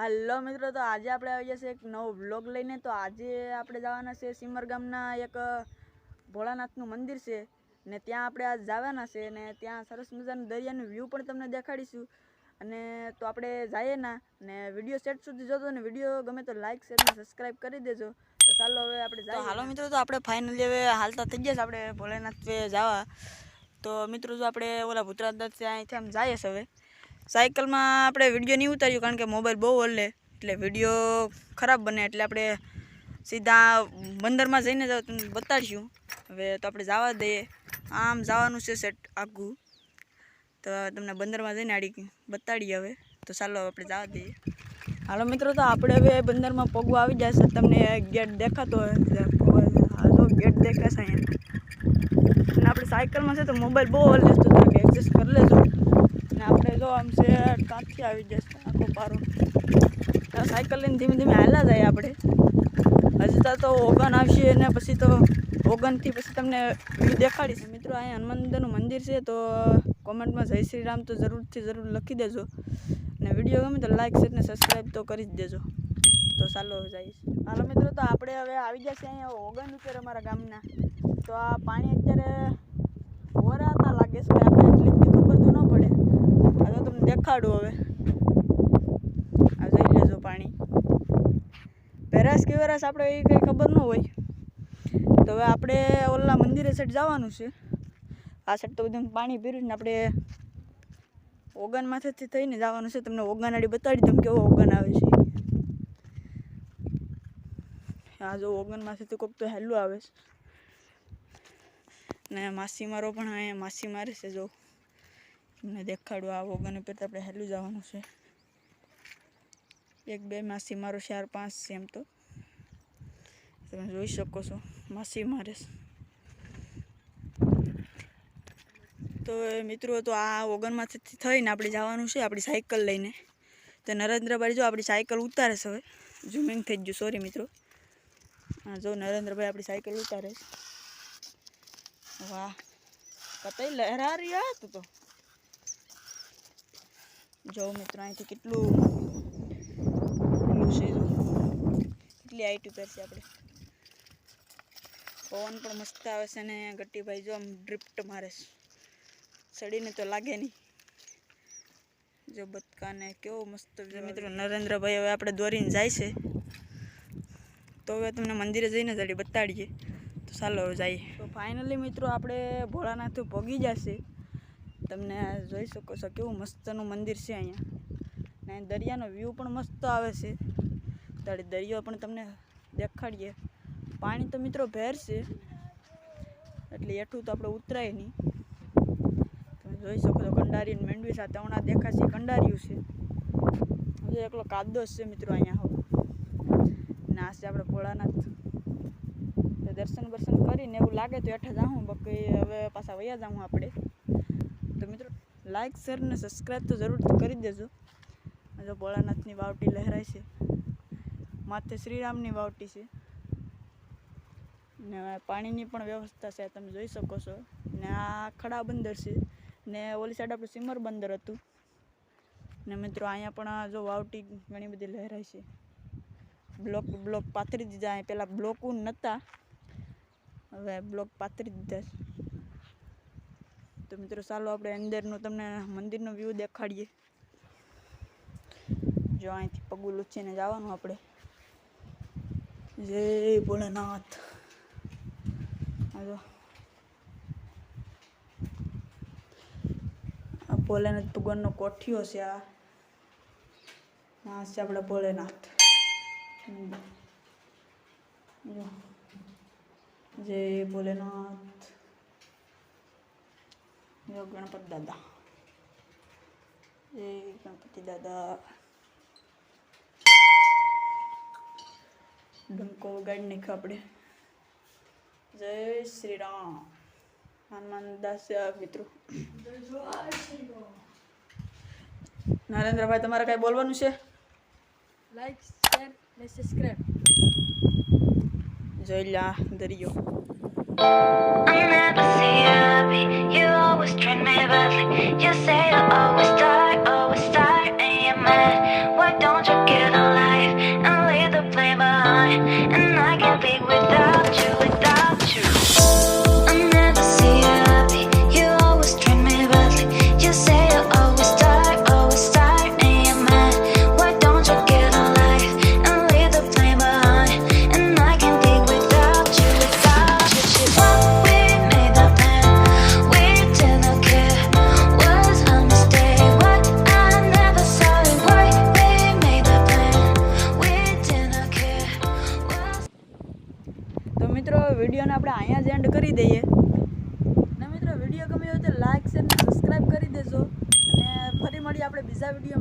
Hello मित्रों, तो आज આપણે આવી જશે એક નવો વ્લોગ લઈને। તો આજે આપણે જવાના છે સિમર ગામના એક ભોળાનાથનું મંદિર છે ને ત્યાં આપણે આજ જવાના છે ને ત્યાં સરસ મજાનું દરિયાનું વ્યૂ પણ તમને દેખાડીશું। અને તો આપણે જઈએ ના ને વિડિયો સેટ સુધી જોજો ને વિડિયો ગમે તો લાઈક શેર ને સબસ્ક્રાઇબ કરી દેજો। તો ચાલો હવે આપણે જઈએ। તો હાલો મિત્રો, તો આપણે ફાઇનલી હવે હાલતા થઈ ગયા છે આપણે ભોળાનાથ पे જવા। તો મિત્રો જો આપણે ઓલા ભૂતરાજ છે અહીંથી આમ જઈએ છે। હવે साइकल में આપણે વિડિયો नहीं उतार्યું कारण के मोबाइल बहुत हले એટલે વિડિયો खराब बने એટલે આપણે सीधा बंदर में जईने તમને બતાડશું। હવે તો આપણે જવા દઈએ, આમ જવાનું છે સેટ આગુ, તો તમને બંદર में જઈને આડી બતાડીએ। હવે તો ચાલો આપણે જવા દઈએ। હાલો મિત્રો, તો આપણે હવે બંદર में પગવા આવી જશે। તમને गेट દેખાતો હોય, આ જો गेट દેખાય છે અહીંયા। અને આપણે સાયકલ में છે તો મોબાઈલ બહુ હલે તો તમે એડજસ્ટ કરી લેજો। આપણે જો આમ से ત્યાંથી આવી જશે આખો પારો। साइकल लઈને धीमे धीमे हाला जाए। આપણે હજી તો ઓગન આવશે ને પછી તો ઓગનથી પછી તમને વ્યૂ દેખાડીશ। મિત્રો અહીંયા હનુમાનદાનું મંદિર છે, તો કોમેન્ટમાં જય શ્રી રામ તો જરૂરથી જરૂર લખી દેજો ને વિડીયો ગમે તો લાઈક શેર ને સબસ્ક્રાઈબ તો કરી જ દેજો। તો ચાલો જઈશ। હાલો મિત્રો, તો આપણે હવે આવી જશે અહીંયા ઓગન ઉપર અમારા ગામના। તો આ પાણી અત્યારે વરાતા લાગે છે, આપણે એટલી બધી ખબર તો ન પડે। આ તો તમને દેખાડું હવે, આ જોઈ લેજો પાણી ભેરાસ કે વરાસ આપણે એ કંઈ ખબર ન હોય। તો હવે આપણે ઓલા મંદિરે સાઈડ જવાનું છે। આ સાઈડ તો બધું પાણી ભર્યું ને આપણે ઓગન માથેથી થઈને જવાનું છે। તમને ઓગન આડી બતાડી દઉં કેવો ઓગન આવે છે। આ જો ઓગન માથેથી કોક તો હેલું આવે છે ને માછીમારો પણ અહીંયા માછી મારે છે। જો તમને દેખાડું, આ ઓગન ઉપર તો આપણે હેલું જવાનું છે। एक बे मासी मारो 4-5 છે એમ તો તમે જોઈ શકો છો માસી મારે। તો મિત્રો, તો આ ઓગનમાંથી થઈને આપણે જવાનું છે આપણી સાયકલ લઈને। તો નરેન્દ્રભાઈ જો આપણી સાયકલ ઉતારે છે। હવે ઝૂમિંગ થઈ ગયું, સોરી મિત્રો। હા જો નરેન્દ્રભાઈ આપણી સાયકલ ઉતારે। વાહ, કતઈ લહેરા રહ્યા તું તો જો મિત્રો અહીંથી કેટલું કેટલી હાઈટ ઉપર છે આપણે। પવન પણ મસ્ત આવે છે ને ગટ્ટીભાઈ જો આમ ડ્રિફ્ટ મારે છે, ચડીને તો લાગે નહીં। જો બતકાને કેવો મસ્ત મિત્રો નરેન્દ્રભાઈ હવે આપણે દોરીને જાય છે। તો હવે તમને મંદિરે જઈને જડી બતાડીએ। તો ચાલો હવે જઈએ। તો ફાઇનલી મિત્રો આપણે ભોળાનાથ પહોંચી જશે। તમને જોઈ શકો છો કેવું મસ્તનું મંદિર છે અહીંયા ને દરિયાનો વ્યૂ પણ મસ્ત આવે છે। ત્યારે દરિયો પણ તમને દેખાડીએ। પાણી તો મિત્રો ભેર છે એટલે એઠું તો આપણે ઉતરાય નહીં। તમે જોઈ શકો છો કંડારી ને મેંડવી સાથે હમણાં દેખાશે કંડાર્યું છે। હજુ એકલો કાદો છે મિત્રો અહીંયા હવે ના છે આપણે ભોળાનાથ। તો દર્શન બર્શન કરીને એવું લાગે તો એઠા જાઉં, બાકી હવે પાછા વયા જાઉં આપણે। તો મિત્રો લાઈક શેર ને સબસ્ક્રાઈબ તો જરૂરથી કરી દેજો। જો ભોળાનાથની વાવટી લહેરાય છે, માથે શ્રીરામની વાવટી છે ને પાણીની પણ વ્યવસ્થા છે તમે જોઈ શકો છો। ને આ ખડા બંદર છે ને ઓલી સાઈડ આપણું સિમર બંદર હતું ને મિત્રો અહીંયા પણ જો વાવટી ઘણી બધી લહેરાય છે। બ્લોક પાથરી દીધા અહીં, પહેલાં બ્લોક નહોતા, હવે બ્લોક પાથરી દીધા છે। તો મિત્રો ચાલો આપણે અંદરનું તમને મંદિરનો વ્યૂ દેખાડીએ। જો અહીંથી પગું લૂછીને જવાનું આપણે। જય ભોળાનાથ। આ ભોલેનાથ ભગવાનનો કોઠિયો છે। આ છે આપણા ભોલેનાથ। જય ભોલેનાથ। જો ગણપતિ દાદા, જય ગણપતિ દાદા। ડંકો વગાડી નાખ્યો આપણે। જય શ્રી રામ। હનુમાન દાસ મિત્રો નરેન્દ્રભાઈ તમારે કઈ બોલવાનું છે? લાઈક શેર ને સબસ્ક્રાઇબ। જોઈ લા દરિયો। I never see you happy. You always treat me badly. You say you always start, and you're mad. Why don't you get વિડીયોને આપણે અહીંયા જ એન્ડ કરી દઈએ. ને મિત્રો વિડીયો ગમ્યો હોય તો લાઇક શેર ને સબસ્ક્રાઈબ કરી દેજો અને ફરી મળીએ આપણે બીજા વિડીયો